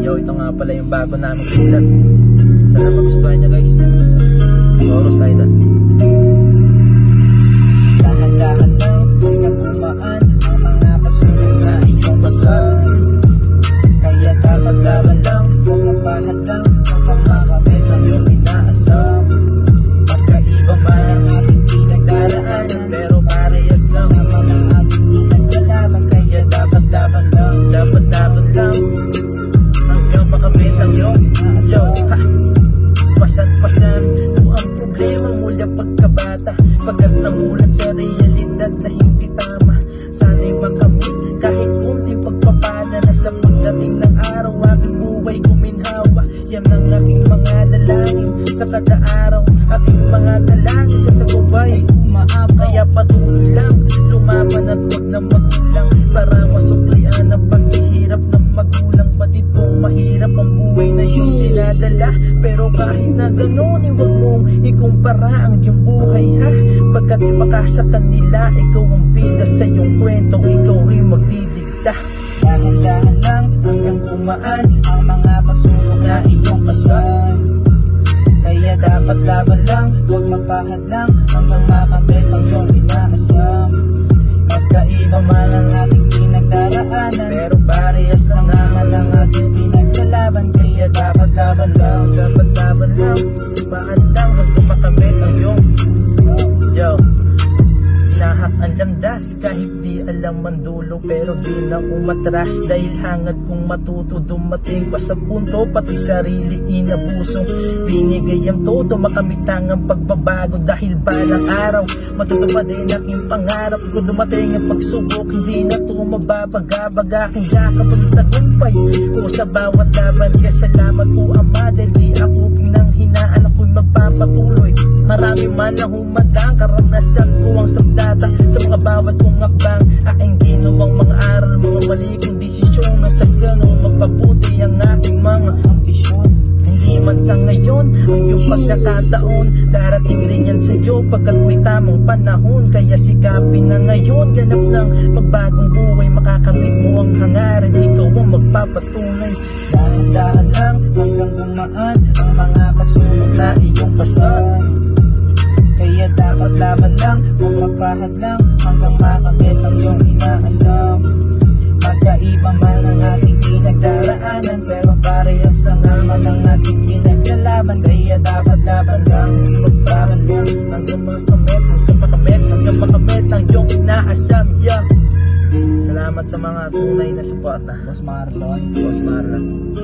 Yo, ito nga pala yung bago namin silat. Sana magustuhan nyo guys. Chorus Idol. Dahan-dahan lang hanggang tumaan ang mga pagsulong na iyong pasal. Kaya dapat laban lang, pumapahat lang hanggang makamit ang iyong inaasam. Magkaiba man ang ating pinagdaraanan, pero parehas lang naman ang ating pinaggalaban. Kaya dapat laban lang, dapat laban lang hanggang makamit ang iyong inaasam. Pasan-pasan mo ang problema mula pagkabata, pagkat namulat sa realidad na hindi tama. Sana'y makamit kahit kunting pagpapala na sa pagdating ng araw aking buhay guminhawa. Yan ang aking mga dalangin sa kada araw, aking mga dalangin sa tagumpay umaam. Kaya patuloy lang lumaban at huwag na magulang, para masuklian ang paghihirap ng magulang. Pati pong mahirap ang buhay na iyong dinadala, pero kahit na gano'n, huwag mong ikumpara ang iyong buhay ha. Pagkat baka sa kanila ikaw ang bida sa iyong kwento, ikaw rin magdidikta. Dahan-dahan lang hanggang tumaan ang mga pagsubok na iyong pasan. Kaya dapat laban lang, huwag magpahad lang hanggang makamit ang iyong inaasam. Magkaiba man ang ating pinagdaraanan, pero parehas lang naman ang ating pinaglalaban. Kaya dapat laban lang, dapat laban lang, pahad lang hanggang makamit ang iyong yo. Lahat ang landas kahit di alam ang dulo, pero di na umatras dahil hangad kong matuto. Dumating pa sa punto pati sarili inabuso, binigay ang todo makamit ang pagbabago. Dahil balang araw matutupad din aking pangarap ko. Dumating ang pagsubok, hindi na to mababaga-bag. Aking yakap ang tagumpay ko sa bawat laban. Kaya salamat po Ama, dahil di ako pinanghinaan, ako'y magpapatuloy. Marami man na humadang, karanasan ko ang sabdata sa mga bawat kong akbang. Aking ginawang mga aral, mga mali kong desisyon, na sa ganong magpabuti ang aking mga ambisyon. Hindi man sa ngayon ang iyong pagkakataon, darating rin yan sa iyo pagkat may tamang panahon. Kaya sikapin na ngayon, ganap ng magbagong buhay, makakamit mo ang hangarin, ikaw ang magpapatunay. Dahan-dahan lang hanggang gumaan ang mga pagsubok na iyong pasan. Kaya dapat laban lang, huwag magpahad lang hanggang makamit ang iyong inaasam. Magkaiba man ang ating pinagdaraanan, pero parehas lang naman ang ating pinaglalaban. Kaya dapat laban lang, magpahan lang hanggang makamit ang iyong inaasam. Yeah. Salamat sa mga tunay na suporta. Boss Marlon.